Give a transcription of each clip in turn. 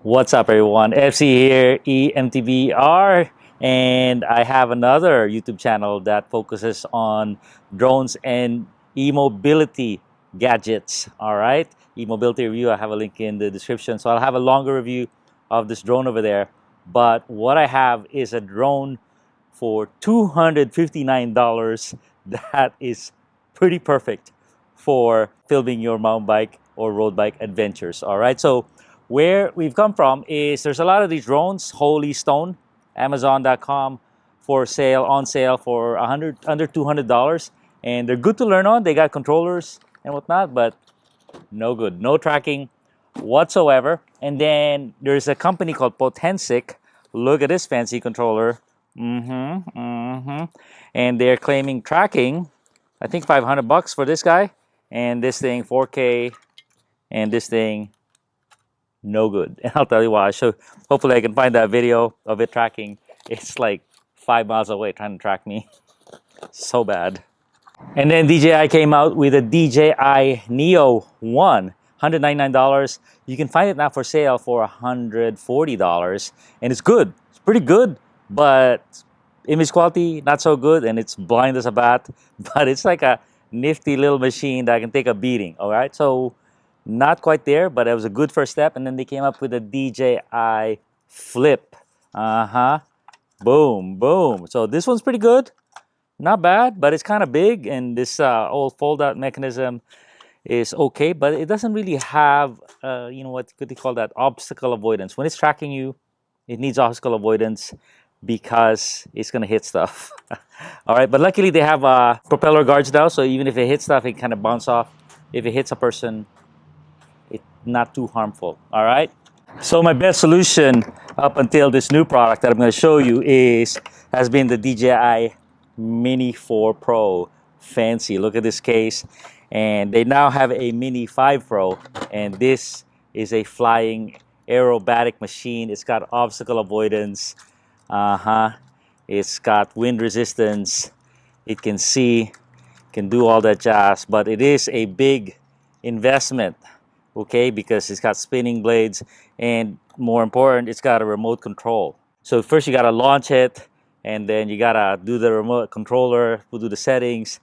What's up, everyone? FC here, E-MTB, and I have another YouTube channel that focuses on drones and e-mobility gadgets. All right, e-mobility review. I have a link in the description, so I'll have a longer review of this drone over there. But what I have is a drone for $259 that is pretty perfect for filming your mountain bike or road bike adventures. All right, so where we've come from is there's a lot of these drones, Holy Stone, Amazon.com, for sale, on sale for under $200, and they're good to learn on. They got controllers and whatnot, but no good, no tracking whatsoever. And then there's a company called Potensic. Look at this fancy controller. And they're claiming tracking. I think $500 for this guy, and this thing 4K, and this thing no good. And I'll tell you why. So hopefully I can find that video of it tracking. It's like 5 miles away trying to track me. So bad. And then DJI came out with a DJI Neo 1, $199. You can find it now for sale for $140, and it's good. It's pretty good, but image quality not so good, and it's blind as a bat. But it's like a nifty little machine that can take a beating. All right, so not quite there, but it was a good first step. And then they came up with a DJI Flip. Boom, boom. So this one's pretty good. Not bad, but it's kind of big, and this old fold-out mechanism is okay, but it doesn't really have, you know, what could they call that? Obstacle avoidance. When it's tracking you, it needs obstacle avoidance because it's going to hit stuff. All right, but luckily they have propeller guards now, so even if it hits stuff, it kind of bounce off. If it hits a person, it's not too harmful. All right, so my best solution up until this new product that I'm going to show you has been the DJI Mini 4 Pro. Fancy. Look at this case. And they now have a Mini 5 Pro, and this is a flying aerobatic machine. It's got obstacle avoidance. It's got wind resistance. It can see, can do all that jazz, but it is a big investment, okay, because it's got spinning blades, and more important, it's got a remote control. So first you got to launch it, and then you got to do the remote controller, we'll do the settings.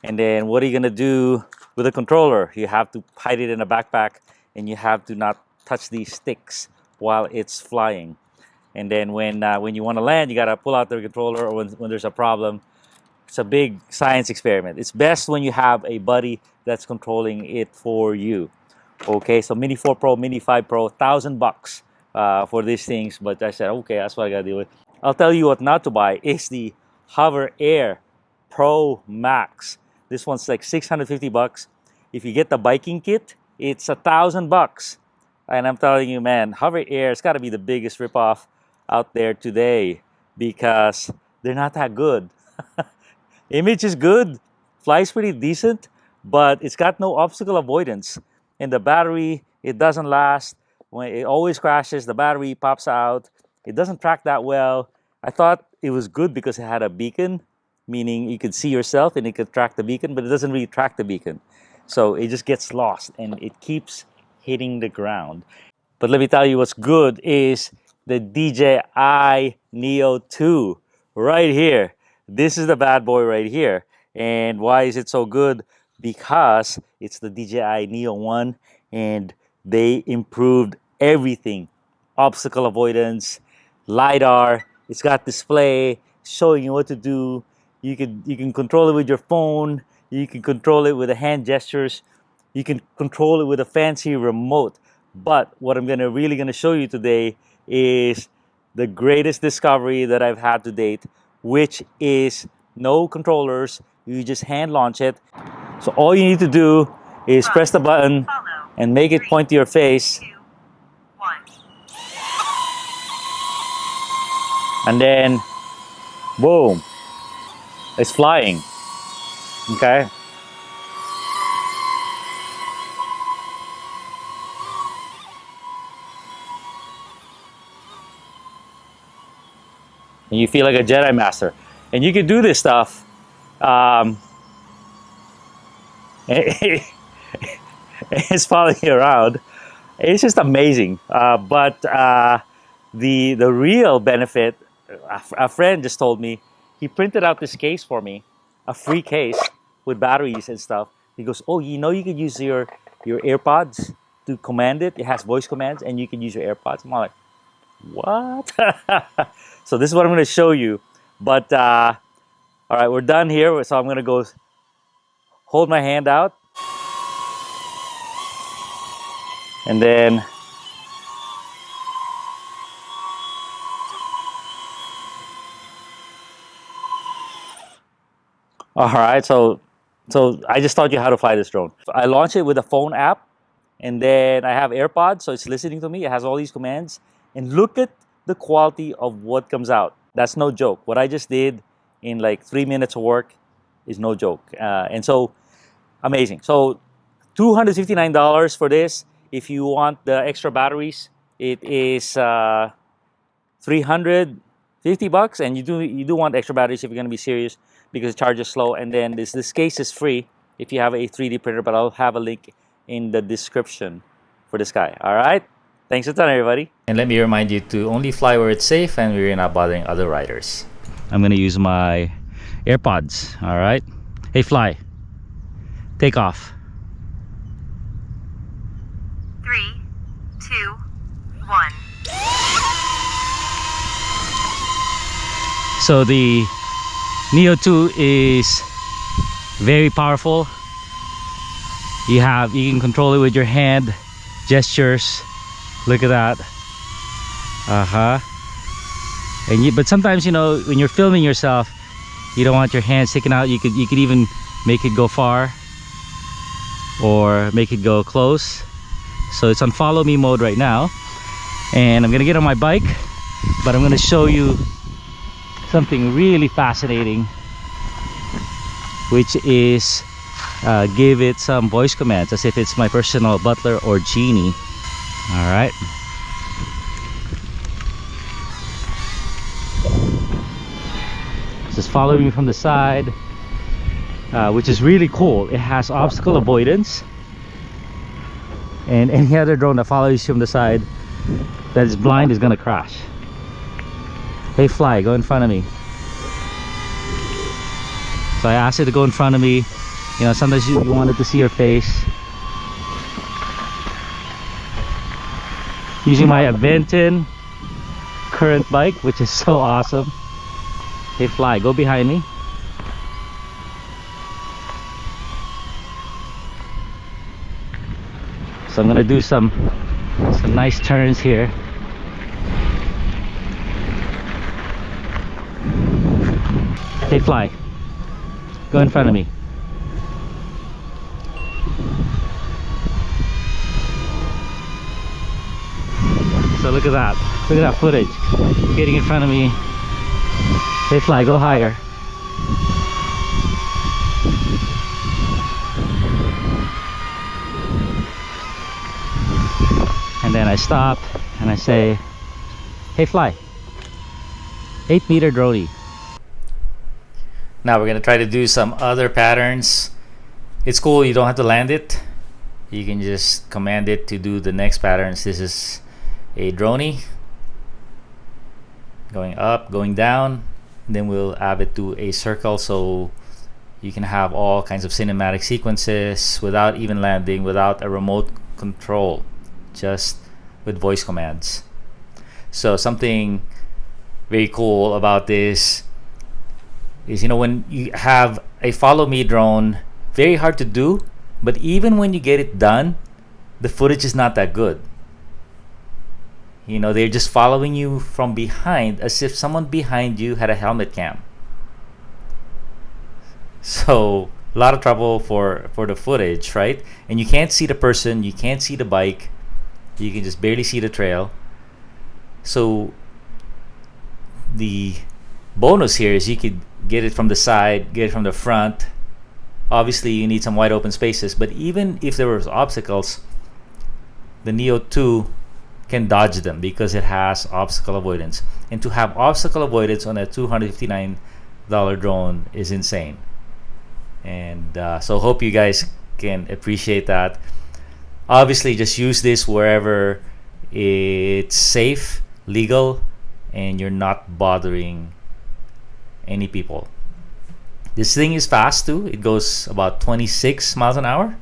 And then what are you going to do with the controller? You have to hide it in a backpack, and you have to not touch these sticks while it's flying. And then when you want to land, you got to pull out the controller, or when there's a problem. It's a big science experiment. It's best when you have a buddy that's controlling it for you. Okay, so Mini 4 Pro, Mini 5 Pro, $1,000 for these things. But I said, okay, that's what I got to deal with. I'll tell you what not to buy is the HoverAir Pro Max. This one's like $650. If you get the biking kit, it's $1,000. And I'm telling you, man, HoverAir, it's got to be the biggest ripoff out there today because they're not that good. Image is good, flies pretty decent, but it's got no obstacle avoidance. And the battery, it doesn't last. When it always crashes, the battery pops out. It doesn't track that well. I thought it was good because it had a beacon, meaning you could see yourself and it could track the beacon, but it doesn't really track the beacon. So it just gets lost and it keeps hitting the ground. But let me tell you what's good is the DJI Neo 2 right here. This is the bad boy right here. And why is it so good? Because it's the DJI Neo 1 and they improved everything. Obstacle avoidance, LiDAR, it's got display showing you what to do. You can control it with your phone. You can control it with the hand gestures. You can control it with a fancy remote. But what I'm really gonna show you today is the greatest discovery that I've had to date, which is no controllers. You just hand launch it. So all you need to do is press the button and make it point to your face. And then, boom. It's flying, okay? And you feel like a Jedi Master. And you can do this stuff. It's following you around. It's just amazing. But the real benefit, a friend just told me, he printed out this case for me, a free case with batteries and stuff. He goes, oh, you know, you could use your AirPods to command it. It has voice commands, and you can use your AirPods. I'm like, what? So this is what I'm going to show you. But all right, we're done here. So I'm going to go hold my hand out, and then all right. So I just taught you how to fly this drone. I launched it with a phone app, and then I have AirPods, so it's listening to me. It has all these commands, and look at the quality of what comes out. That's no joke. What I just did in like 3 minutes of work is no joke. And so amazing. So $259 for this. If you want the extra batteries, it is $350, and you do want extra batteries if you're going to be serious, because it charges slow. And then this case is free if you have a 3D printer, but I'll have a link in the description for this guy. All right, thanks a ton, everybody. And let me remind you to only fly where it's safe and where you're not bothering other riders. I'm going to use my AirPods. All right, hey, fly, take off. 3, 2, 1. So the Neo 2 is very powerful. You can control it with your hand gestures. Look at that. But sometimes, you know, when you're filming yourself, you don't want your hand sticking out. You could even make it go far or make it go close. So it's on follow me mode right now, and I'm gonna get on my bike, but I'm gonna show you something really fascinating, which is give it some voice commands as if it's my personal butler or genie. All right, just follow me from the side, which is really cool. It has obstacle avoidance, and any other drone that follows you from the side that is blind is gonna crash. Hey, fly, go in front of me. So I asked it to go in front of me. You know, sometimes you wanted to see your face. Using my Aventon current bike, which is so awesome. Hey, fly, go behind me. So I'm gonna do some nice turns here. Hey, fly, go in front of me. So look at that. Look at that footage. Getting in front of me. Hey, fly, go higher. And then I stop and I say, hey, fly, 8-meter droney. Now we're gonna try to do some other patterns. It's cool, you don't have to land it. You can just command it to do the next patterns. This is a droney going up, going down. Then we'll add it to a circle, so you can have all kinds of cinematic sequences without even landing, without a remote control, just with voice commands. So something very cool about this is, you know, when you have a follow me drone, very hard to do, but even when you get it done, the footage is not that good. You know, they're just following you from behind as if someone behind you had a helmet cam. So a lot of trouble for the footage, right? And you can't see the person, you can't see the bike, you can just barely see the trail. So the bonus here is you could get it from the side, get it from the front. Obviously you need some wide open spaces, but even if there was obstacles, the Neo 2 can dodge them because it has obstacle avoidance. And to have obstacle avoidance on a $259 drone is insane. And so hope you guys can appreciate that. Obviously, just use this wherever it's safe, legal, and you're not bothering any people. This thing is fast too. It goes about 26 miles an hour,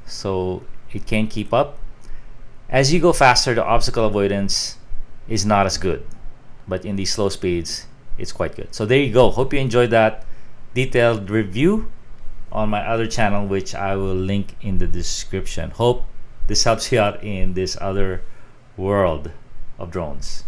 so it can keep up. As you go faster, the obstacle avoidance is not as good, but in these slow speeds, it's quite good. So there you go. Hope you enjoyed that detailed review on my other channel, which I will link in the description. Hope this helps you out in this other world of drones.